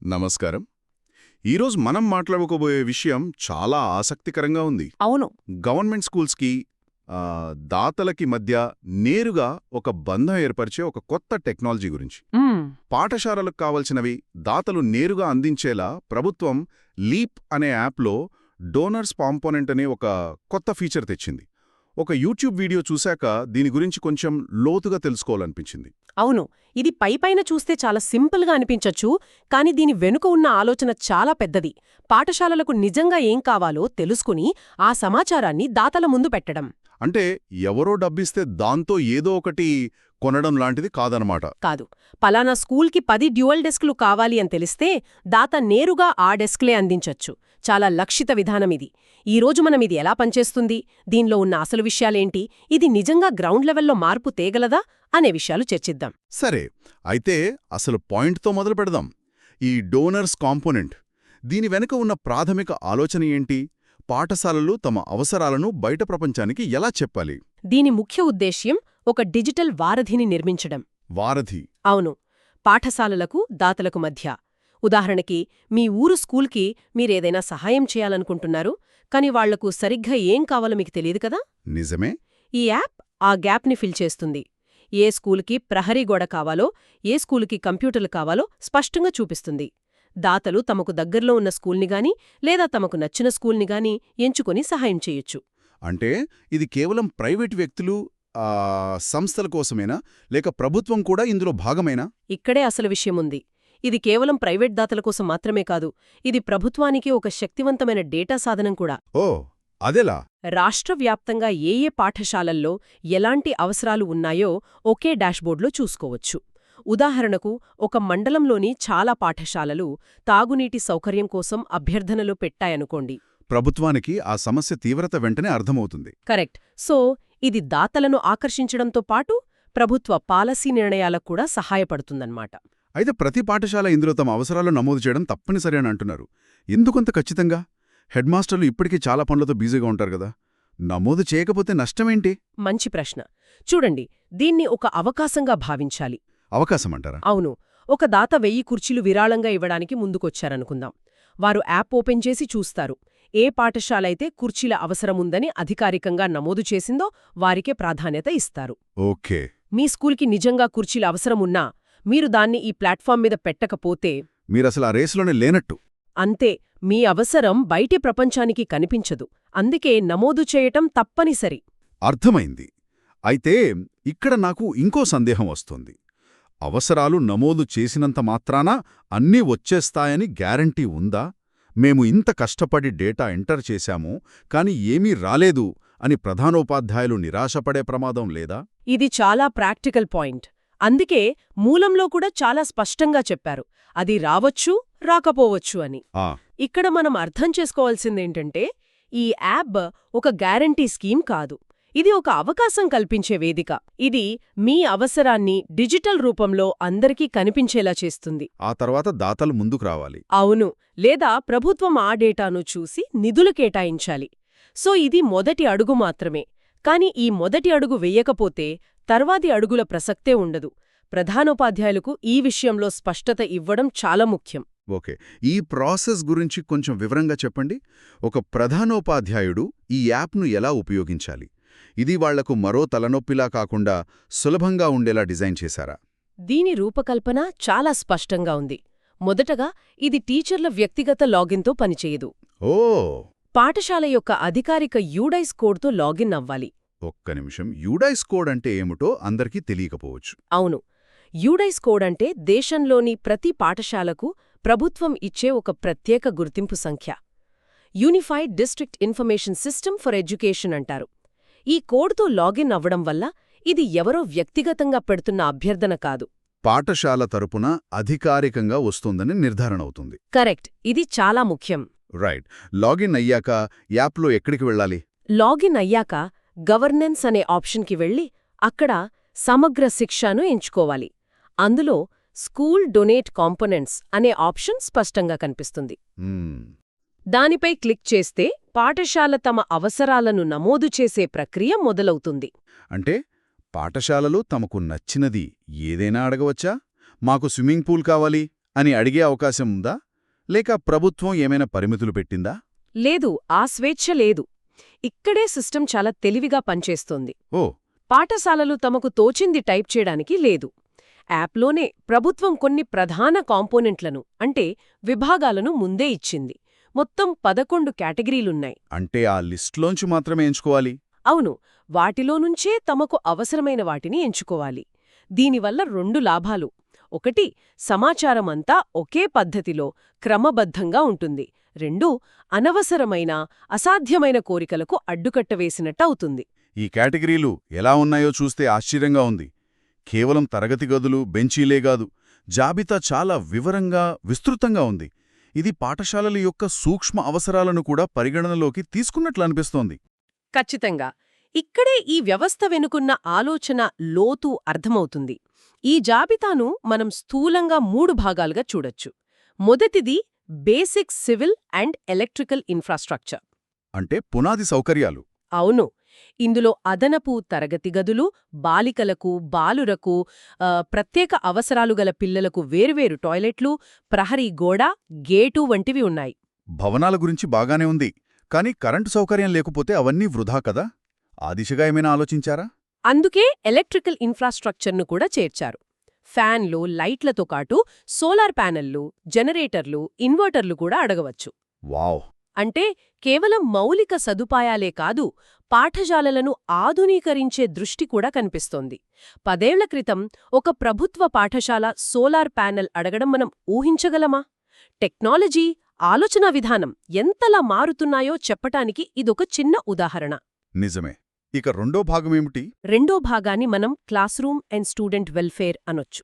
నమస్కారం. ఈరోజు మనం మాట్లాడుకోబోయే విషయం చాలా ఆసక్తికరంగా ఉంది. అవును. గవర్నమెంట్ స్కూల్స్కి దాతలకి మధ్య నేరుగా ఒక బంధం ఏర్పరిచే ఒక కొత్త టెక్నాలజీ గురించి. పాఠశాలలకు కావలసినవి దాతలు నేరుగా అందించేలా ప్రభుత్వం లీప్ అనే యాప్లో డోనర్స్ కాంపోనెంట్ అనే ఒక కొత్త ఫీచర్ తెచ్చింది. ఒక యూట్యూబ్ వీడియో చూశాక దీని గురించి కొంచెం లోతుగా తెలుసుకోవాలనిపించింది. అవును. ఇది పైపైన చూస్తే చాలా సింపుల్గా అనిపించొచ్చు, కానీ దీని వెనుక ఉన్న ఆలోచన చాలా పెద్దది. పాఠశాలలకు నిజంగా ఏం కావాలో తెలుసుకుని ఆ సమాచారాన్ని దాతల ముందు పెట్టడం. అంటే ఎవరో డబ్బిస్తే దాంతో ఏదో ఒకటి కొనడం లాంటిది కాదనమాట. కాదు. పలానా స్కూల్కి 10 డ్యూయల్ డెస్క్లు కావాలి అని తెలిస్తే దాత నేరుగా ఆ డెస్క్లే అందించొచ్చు. చాలా లక్షిత విధానమిది. ఈరోజు మనం ఇది ఎలా పనిచేస్తుంది, దీనిలో ఉన్న అసలు విషయాలేంటి, ఇది నిజంగా గ్రౌండ్ లెవెల్లో మార్పు తేగలదా అనే విషయాలు చర్చిద్దాం. సరే, అయితే అసలు పాయింట్తో మొదలు పెడదాం. ఈ డోనర్స్ కాంపోనెంట్, దీని వెనుక ఉన్న ప్రాథమిక ఆలోచన ఏంటి? పాఠశాలలు తమ అవసరాలను బయట ప్రపంచానికి ఎలా చెప్పాలి? దీని ముఖ్య ఉద్దేశ్యం ఒక డిజిటల్ వారధిని నిర్మించడం. వారధి? అవును. పాఠశాలలకు దాతలకు మధ్య. ఉదాహరణకి, మీ ఊరు స్కూల్కి మీరేదైనా సహాయం చేయాలనుకుంటున్నారు, కాని వాళ్లకు సరిగ్గా ఏం కావాలో మీకు తెలియదు కదా. నిజమే. ఈ యాప్ ఆ గ్యాప్ని ఫిల్ చేస్తుంది. ఏ స్కూల్కి ప్రహరీ గోడ కావాలో, ఏ స్కూలుకి కంప్యూటర్లు కావాలో స్పష్టంగా చూపిస్తుంది. దాతలు తమకు దగ్గర్లో ఉన్న స్కూల్ని గాని లేదా తమకు నచ్చిన స్కూల్ని గాని ఎంచుకొని సహాయం చేయొచ్చు. అంటే ఇది కేవలం ప్రైవేటు వ్యక్తులు, సంస్థల కోసమేనా, లేక ప్రభుత్వం కూడా ఇందులో భాగమేనా? ఇక్కడే అసలు విషయముంది. ఇది కేవలం ప్రైవేట్ దాతల కోసం మాత్రమే కాదు, ఇది ప్రభుత్వానికి ఒక శక్తివంతమైన డేటా సాధనం కూడా. ఓ, అదెలా? రాష్ట్రవ్యాప్తంగా ఏ పాఠశాలల్లో ఎలాంటి అవసరాలు ఉన్నాయో ఒకే డాష్బోర్డ్లో చూసుకోవచ్చు. ఉదాహరణకు, ఒక మండలంలోని చాలా పాఠశాలలు తాగునీటి సౌకర్యం కోసం అభ్యర్థనలు పెట్టాయనుకోండి. ప్రభుత్వానికి ఆ సమస్య తీవ్రత వెంటనే అర్థమవుతుంది. కరెక్ట్. సో ఇది దాతలను ఆకర్షించడంతో పాటు ప్రభుత్వ పాలసీ నిర్ణయాలకు కూడా సహాయపడుతుందన్నమాట. అయితే ప్రతి పాఠశాల ఇందులో తమ అవసరాలు నమోదు చేయడం తప్పనిసరి అని అంటున్నారు. ఎందుకంత ఖచ్చితంగా? హెడ్ మాస్టర్లు ఇప్పటికీ చాలా పనులతో బిజీగా ఉంటారు కదా. నమోదు చేయకపోతే నష్టమేంటి? మంచి ప్రశ్న. చూడండి, దీన్ని ఒక అవకాశంగా భావించాలి. అవకాశమంటారా? అవును. ఒక దాత 1000 కుర్చీలు విరాళంగా ఇవ్వడానికి ముందుకొచ్చారనుకుందాం. వారు యాప్ ఓపెన్ చేసి చూస్తారు. ఏ పాఠశాల అయితే కుర్చీల అవసరముందని అధికారికంగా నమోదు చేసిందో వారికే ప్రాధాన్యత ఇస్తారు. ఓకే. మీ స్కూల్కి నిజంగా కుర్చీల అవసరమున్నా మీరు దాన్ని ఈ ప్లాట్ఫామ్ మీద పెట్టకపోతే మీరసలు ఆ రేసులోనే లేనట్టు. అంతే. మీ అవసరం బయటి ప్రపంచానికి కనిపించదు. అందుకే నమోదు చేయటం తప్పనిసరి. అర్థమైంది. అయితే ఇక్కడ నాకు ఇంకో సందేహం వస్తోంది. అవసరాలు నమోదు చేసినంత మాత్రాన అన్నీ వచ్చేస్తాయని గ్యారంటీ ఉందా? మేము ఇంత కష్టపడి డేటా ఎంటర్ చేశాము, కాని ఏమీ రాలేదు అని ప్రధానోపాధ్యాయులు నిరాశపడే ప్రమాదం లేదా? ఇది చాలా ప్రాక్టికల్ పాయింట్. అందుకే మూలంలో కూడా చాలా స్పష్టంగా చెప్పారు, అది రావచ్చు, రాకపోవచ్చు అని. ఇక్కడ మనం అర్థం చేసుకోవాల్సిందేంటంటే, ఈ యాప్ ఒక గ్యారంటీ స్కీమ్ కాదు. ఇది ఒక అవకాశం కల్పించే వేదిక. ఇది మీ అవసరాన్ని డిజిటల్ రూపంలో అందరికీ కనిపించేలా చేస్తుంది. ఆ తర్వాత దాతలు ముందుకు రావాలి. అవును. లేదా ప్రభుత్వం ఆ డేటాను చూసి నిధులు కేటాయించాలి. సో ఇది మొదటి అడుగు మాత్రమే. కాని ఈ మొదటి అడుగు వెయ్యకపోతే తర్వాతి అడుగుల ప్రసక్తే ఉండదు. ప్రధానోపాధ్యాయులకు ఈ విషయంలో స్పష్టత ఇవ్వడం చాలా ముఖ్యం. ఓకే. ఈ ప్రాసెస్ గురించి కొంచెం వివరంగా చెప్పండి. ఒక ప్రధానోపాధ్యాయుడు ఈ యాప్ను ఎలా ఉపయోగించాలి? ఇది వాళ్లకు మరో తలనొప్పిలా కాకుండా సులభంగా ఉండేలా డిజైన్ చేశారా? దీని రూపకల్పన చాలా స్పష్టంగా ఉంది. మొదటగా, ఇది టీచర్ల వ్యక్తిగత లాగిన్తో పనిచేయదు. ఓ! పాఠశాల యొక్క అధికారిక యూడైస్ కోడ్తో లాగిన్ అవ్వాలి. ఒక్క నిమిషం. యూడైస్ కోడ్ అంటే ఏమిటో అందరికీ తెలియకపోవచ్చు. అవును. యూడైస్ కోడ్ అంటే దేశంలోని ప్రతి పాఠశాలకు ప్రభుత్వం ఇచ్చే ఒక ప్రత్యేక గుర్తింపు సంఖ్య. Unified district information system for education అంటారు. ఈ కోడ్తో లాగిన్ అవ్వడం వల్ల ఇది ఎవరో వ్యక్తిగతంగా పెడుతున్న అభ్యర్థన కాదు, పాఠశాల తరపున అధికారికంగా వస్తుందని నిర్ధారణ అవుతుంది. కరెక్ట్. ఇది చాలా ముఖ్యం. రైట్. లాగిన్ అయ్యాక యాప్లో ఎక్కడికి వెళ్ళాలి? లాగిన్ అయ్యాక గవర్నెన్స్ అనే ఆప్షన్కి వెళ్ళి అక్కడ సమగ్ర శిక్షను ఎంచుకోవాలి. అందులో స్కూల్ డొనేట్ కాంపోనెంట్స్ అనే ఆప్షన్ స్పష్టంగా కనిపిస్తుంది. దానిపై క్లిక్ చేస్తే పాఠశాల తమ అవసరాలను నమోదు చేసే ప్రక్రియ మొదలవుతుంది. అంటే పాఠశాలలు తమకు నచ్చినది ఏదైనా అడగవచ్చా? మాకు స్విమ్మింగ్ పూల్ కావాలి అని అడిగే అవకాశం ఉందా? లేక ప్రభుత్వం ఏమైనా పరిమితులు పెట్టిందా? లేదు, ఆ స్వేచ్ఛ లేదు. ఇక్కడే సిస్టమ్ చాలా తెలివిగా పనిచేస్తోంది. ఓ పాఠశాలలు తమకు తోచింది టైప్ చేయడానికి లేదు. యాప్లోనే ప్రభుత్వం కొన్ని ప్రధాన కాంపోనెంట్లను అంటే విభాగాలను ముందే ఇచ్చింది. మొత్తం 11 కేటగిరీలున్నాయి. అంటే ఆ లిస్ట్లోంచి మాత్రమే ఎంచుకోవాలి? అవును, వాటిలో నుంచే తమకు అవసరమైన వాటిని ఎంచుకోవాలి. దీనివల్ల 2 లాభాలు. ఒకటి, సమాచారమంతా ఒకే పద్ధతిలో క్రమబద్ధంగా ఉంటుంది. 2, అనవసరమైన అసాధ్యమైన కోరికలకు అడ్డుకట్టవేసినట్టు అవుతుంది. ఈ కేటగిరీలు ఎలా ఉన్నాయో చూస్తే ఆశ్చర్యంగా ఉంది. కేవలం తరగతి గదులు, బెంచీలే గాదు, జాబితా చాలా వివరంగా, విస్తృతంగా ఉంది. ఇది పాఠశాలల యొక్క సూక్ష్మ అవసరాలను కూడా పరిగణనలోకి తీసుకున్నట్లు అనిపిస్తోంది. ఖచ్చితంగా. ఇక్కడే ఈ వ్యవస్థ వెనుకున్న ఆలోచన లోతు అర్థమవుతుంది. ఈ జాబితాను మనం స్థూలంగా 3 భాగాలుగా చూడొచ్చు. మొదటిది basic civil and electrical infrastructure. అంటే పునాది సౌకర్యాలు. అవును, ఇందులో అదనపు తరగతి గదులు, బాలికలకు, బాలురకు, ప్రత్యేక అవసరాలు గల పిల్లలకు వేర్వేరు టాయిలెట్లు, ప్రహరీ గోడ, గేటు వంటివి ఉన్నాయి. భవనాల గురించి బాగానే ఉంది, కానీ కరెంటు సౌకర్యం లేకపోతే అవన్నీ వృధా కదా? ఆ దిశగా ఏమైనా ఆలోచించారా? అందుకే ఎలక్ట్రికల్ ఇన్ఫ్రాస్ట్రక్చర్ను కూడా చేర్చారు. ఫ్యాన్లు, లైట్లతో పాటు సోలార్ ప్యానెళ్లు, జనరేటర్లు, ఇన్వర్టర్లు కూడా అడగవచ్చు. వావ్! అంటే కేవలం మౌలిక సదుపాయాలే కాదు, పాఠశాలలను ఆధునీకరించే దృష్టి కూడా కనిపిస్తోంది. 10 ఏళ్ల క్రితం ఒక ప్రభుత్వ పాఠశాల సోలార్ ప్యానెల్ అడగడం మనం ఊహించగలమా? టెక్నాలజీ, ఆలోచనా విధానం ఎంతలా మారుతున్నాయో చెప్పటానికి ఇదొక చిన్న ఉదాహరణ. నిజమే. ఇక రెండో భాగమేమిటి? రెండో భాగాన్ని మనం class room and student welfare అనొచ్చు.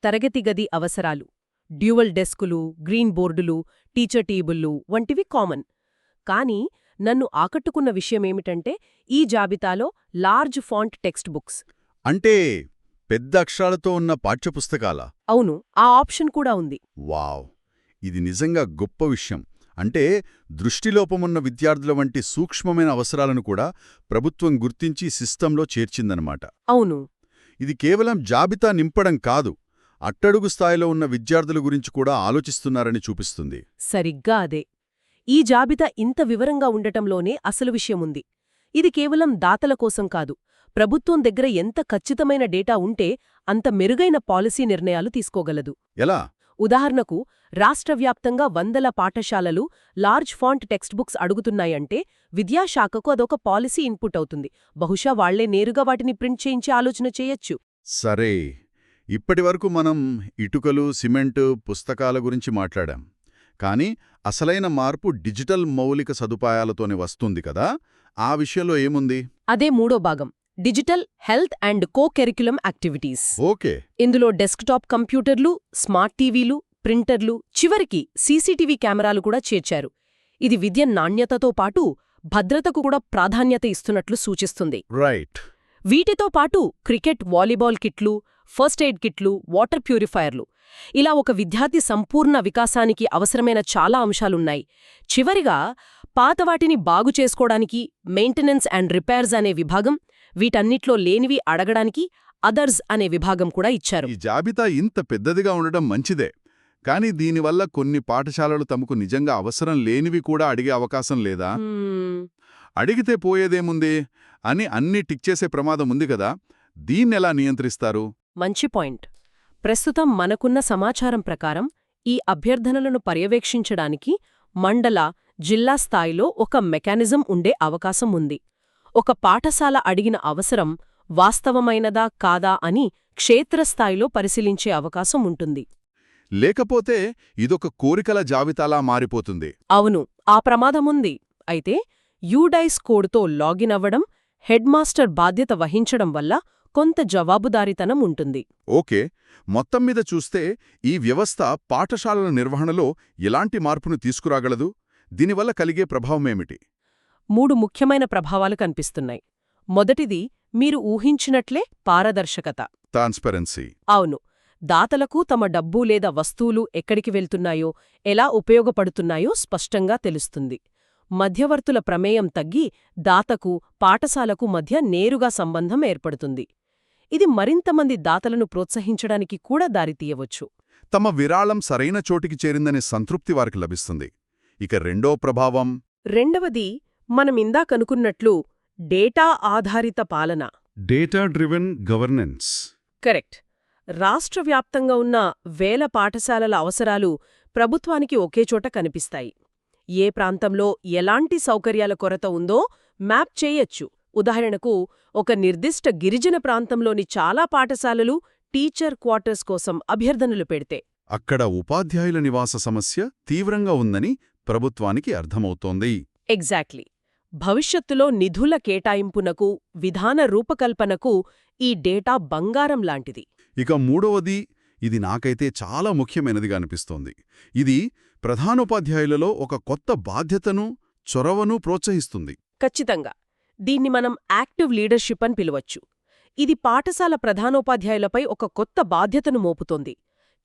తరగతి గది అవసరాలు, డ్యూవల్ డెస్కులు, గ్రీన్ బోర్డులు, టీచర్ టేబుళ్లు వంటివి కామన్. కానీ నన్ను ఆకట్టుకున్న విషయమేమిటంటే ఈ జాబితాలో లార్జ్ ఫాంట్ టెక్స్ట్ బుక్స్. అంటే పెద్ద అక్షరాలతో ఉన్న పాఠ్యపుస్తకాల? అవును, ఆ ఆప్షన్ కూడా ఉంది. వావ్! ఇది నిజంగా గొప్ప విషయం. అంటే దృష్టిలోపమున్న విద్యార్థుల వంటి సూక్ష్మమైన అవసరాలను కూడా ప్రభుత్వం గుర్తించి సిస్టంలో చేర్చిందనమాట. అవును, ఇది కేవలం జాబితా నింపడం కాదు, అట్టడుగు స్థాయిలో ఉన్న విద్యార్థుల గురించి కూడా ఆలోచిస్తున్నారని చూపిస్తుంది. సరిగ్గా అదే. ఈ జాబితా ఇంత వివరంగా ఉండటంలోనే అసలు విషయముంది. ఇది కేవలం దాతల కోసం కాదు, ప్రభుత్వం దగ్గర ఎంత ఖచ్చితమైన డేటా ఉంటే అంత మెరుగైన పాలసీ నిర్ణయాలు తీసుకోగలదు. ఎలా? ఉదాహరణకు, రాష్ట్రవ్యాప్తంగా 100 పాఠశాలలు లార్జ్ ఫాంట్ టెక్స్ట్ బుక్స్ అడుగుతున్నాయంటే విద్యాశాఖకు అదొక పాలసీ ఇన్పుట్ అవుతుంది. బహుశా వాళ్లే నేరుగా వాటిని ప్రింట్ చేయించి ఆలోచన చేయొచ్చు. సరే, ఇప్పటివరకు మనం ఇటుకలు, సిమెంటు, పుస్తకాల గురించి మాట్లాడాం. కానీ అసలైన మార్పు డిజిటల్ మౌలిక సదుపాయాలతోనే వస్తుంది కదా? ఆ విషయంలో ఏముంది? అదే మూడో భాగం, digital health and co-curriculum activities. Okay. ఇందులో డెస్క్టాప్ కంప్యూటర్లు, స్మార్ట్ టీవీలు, ప్రింటర్లు, చివరికి సీసీటీవీ కెమెరాలు కూడా చేర్చారు. ఇది విద్య నాణ్యతతో పాటు భద్రతకు కూడా ప్రాధాన్యత ఇస్తున్నట్లు సూచిస్తుంది. రైట్. వీటితో పాటు క్రికెట్, వాలీబాల్ కిట్లు, ఫస్ట్ ఎయిడ్ కిట్లు, వాటర్ ప్యూరిఫైయర్లు, ఇలా ఒక విద్యార్థి సంపూర్ణ వికాసానికి అవసరమైన చాలా అంశాలున్నాయి. చివరిగా పాతవాటిని బాగు చేసుకోవడానికి మెయింటెనెన్స్ అండ్ రిపేర్స్ అనే విభాగం, వీటన్నిట్లో లేనివి అడగడానికి అదర్స్ అనే విభాగం కూడా ఇచ్చారు. ఈ జాబితా ఇంత పెద్దదిగా ఉండడం మంచిదే, కానీ దీనివల్ల కొన్ని పాఠశాలలు తమకు నిజంగా అవసరం లేనివి కూడా అడిగే అవకాశం లేదా? అడిగితే పోయేదేముంది అని అన్నీ టిక్ చేసే ప్రమాదం ఉంది కదా? దీన్నెలా నియంత్రిస్తారు? మంచి పాయింట్. ప్రస్తుతం మనకున్న సమాచారం ప్రకారం ఈ అభ్యర్థనలను పర్యవేక్షించడానికి మండల, జిల్లా స్థాయిలో ఒక మెకానిజం ఉండే అవకాశం ఉంది. ఒక పాఠశాల అడిగిన అవసరం వాస్తవమైనదా కాదా అని క్షేత్రస్థాయిలో పరిశీలించే అవకాశం ఉంటుంది. లేకపోతే ఇదొక కోరికల జాబితాలా మారిపోతుంది. అవును, ఆ ప్రమాదముంది. అయితే యూడైస్ కోడ్తో లాగిన్ అవ్వడం, హెడ్ మాస్టర్ బాధ్యత వహించడం వల్ల కొంత జవాబుదారీతనం ఉంటుంది. ఓకే. మొత్తం మీద చూస్తే ఈ వ్యవస్థ పాఠశాలల నిర్వహణలో ఎలాంటి మార్పును తీసుకురాగలదు? దీనివల్ల కలిగే ప్రభావమేమిటి? 3 ముఖ్యమైన ప్రభావాలు కనిపిస్తున్నాయి. మొదటిది మీరు ఊహించినట్లే పారదర్శకత. ట్రాన్స్పరెన్సీ. అవును, దాతలకు తమ డబ్బు లేదా వస్తువులు ఎక్కడికి వెళ్తున్నాయో, ఎలా ఉపయోగపడుతున్నాయో స్పష్టంగా తెలుస్తుంది. మధ్యవర్తుల ప్రమేయం తగ్గి దాతకు, పాఠశాలకు మధ్య నేరుగా సంబంధం ఏర్పడుతుంది. ఇది మరింతమంది దాతలను ప్రోత్సహించడానికి కూడా దారితీయవచ్చు. తమ విరాళం సరైన చోటికి చేరిందనే సంతృప్తి వారికి లభిస్తుంది. ఇక రెండో ప్రభావం రెండవది మనమిందాకనుకున్నట్లు డేటా ఆధారిత పాలన. Data driven governance. కరెక్ట్. రాష్ట్రవ్యాప్తంగా ఉన్న వేల పాఠశాలల అవసరాలు ప్రభుత్వానికి ఒకేచోట కనిపిస్తాయి. ఏ ప్రాంతంలో ఎలాంటి సౌకర్యాల కొరత ఉందో మ్యాప్ చేయొచ్చు. ఉదాహరణకు, ఒక నిర్దిష్ట గిరిజన ప్రాంతంలోని చాలా పాఠశాలలు టీచర్ క్వార్టర్స్ కోసం అభ్యర్థనలు పెడితే అక్కడ ఉపాధ్యాయుల నివాస సమస్య తీవ్రంగా ఉందని ప్రభుత్వానికి అర్థమవుతోంది. ఎగ్జాక్ట్లీ. భవిష్యత్తులో నిధుల కేటాయింపునకు, విధాన రూపకల్పనకు ఈ డేటా బంగారం లాంటిది. ఇక మూడవది, ఇది నాకైతే చాలా ముఖ్యమైనదిగా అనిపిస్తోంది. ఇది ప్రధానోపాధ్యాయులలో ఒక కొత్త బాధ్యతను, చొరవను ప్రోత్సహిస్తుంది. ఖచ్చితంగా. దీన్ని మనం యాక్టివ్ లీడర్షిప్ అని పిలవచ్చు. ఇది పాఠశాల ప్రధానోపాధ్యాయులపై ఒక కొత్త బాధ్యతను మోపుతోంది.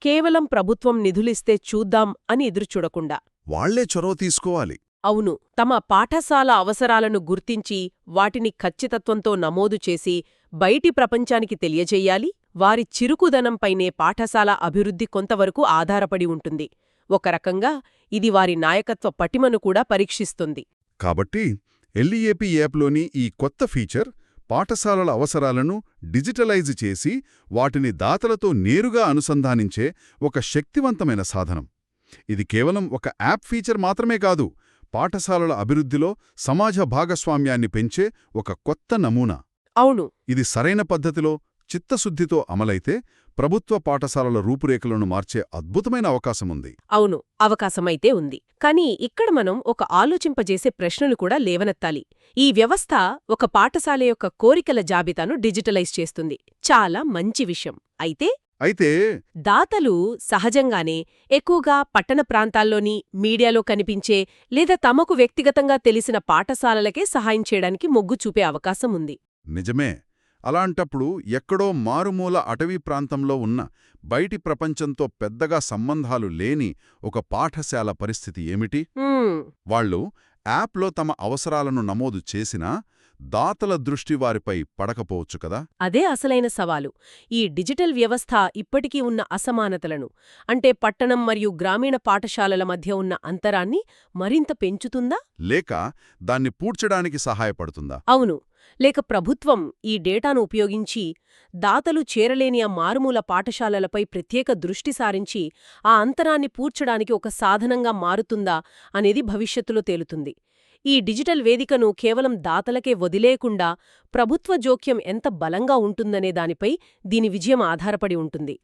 కేవలం ప్రభుత్వం నిధులిస్తే చూద్దాం అని ఎదురుచూడకుండా వాళ్లే చొరవ తీసుకోవాలి. అవును, తమ పాఠశాల అవసరాలను గుర్తించి వాటిని ఖచ్చితత్వంతో నమోదు చేసి బయటి ప్రపంచానికి తెలియజేయాలి. వారి చిరుకుదనంపైనే పాఠశాల అభివృద్ధి కొంతవరకు ఆధారపడి ఉంటుంది. ఒక రకంగా ఇది వారి నాయకత్వ పటిమను కూడా పరీక్షిస్తుంది. కాబట్టి ఎల్ఈఏపీ యాప్లోని ఈ కొత్త ఫీచర్ పాఠశాలల అవసరాలను డిజిటలైజ్ చేసి వాటిని దాతలతో నేరుగా అనుసంధానించే ఒక శక్తివంతమైన సాధనం. ఇది కేవలం ఒక యాప్ ఫీచర్ మాత్రమే కాదు, పాఠశాలల అభివృద్ధిలో సమాజ భాగస్వామ్యాన్ని పెంచే ఒక కొత్త నమూనా. అవును. ఇది సరైన పద్ధతిలో, చిత్తశుద్ధితో అమలైతే ప్రభుత్వ పాఠశాలల రూపురేఖలను మార్చే అద్భుతమైన అవకాశముంది. అవును, అవకాశమైతే ఉంది. కానీ ఇక్కడ మనం ఒక ఆలోచింపజేసే ప్రశ్నలు కూడా లేవనెత్తాలి. ఈ వ్యవస్థ ఒక పాఠశాల యొక్క కోరికల జాబితాను డిజిటలైజ్ చేస్తుంది. చాలా మంచి విషయం. అయితే దాతలు సహజంగానే ఎక్కువగా పట్టణ ప్రాంతాల్లోని మీడియాలో కనిపించే లేదా తమకు వ్యక్తిగతంగా తెలిసిన పాఠశాలలకే సహాయం చేయడానికి మొగ్గు చూపే అవకాశం ఉంది. నిజమే. అలాంటప్పుడు ఎక్కడో మారుమూల అటవీ ప్రాంతంలో ఉన్న బయటి ప్రపంచంతో పెద్దగా సంబంధాలు లేని ఒక పాఠశాల పరిస్థితి ఏమిటి? వాళ్ళు యాప్లో తమ అవసరాలను నమోదు చేసినా దాతల దృష్టి వారిపై పడకపోవచ్చు కదా. అదే అసలైన సవాలు. ఈ డిజిటల్ వ్యవస్థ ఇప్పటికీ ఉన్న అసమానతలను, అంటే పట్టణం మరియు గ్రామీణ పాఠశాలల మధ్య ఉన్న అంతరాన్ని మరింత పెంచుతుందా? లేక దాన్ని పూడ్చడానికి సహాయపడుతుందా? అవును. లేక ప్రభుత్వం ఈ డేటాను ఉపయోగించి దాతలు చేరలేని ఆ మారుమూల పాఠశాలలపై ప్రత్యేక దృష్టి సారించి ఆ అంతరాన్ని పూడ్చడానికి ఒక సాధనంగా మారుతుందా అనేది భవిష్యత్తులో తేలుతుంది. ఈ డిజిటల్ వేదికను కేవలం దాతలకే వదిలేయకుండా ప్రభుత్వ జోక్యం ఎంత బలంగా ఉంటుందనే దానిపై దీని విజయం ఆధారపడి ఉంటుంది.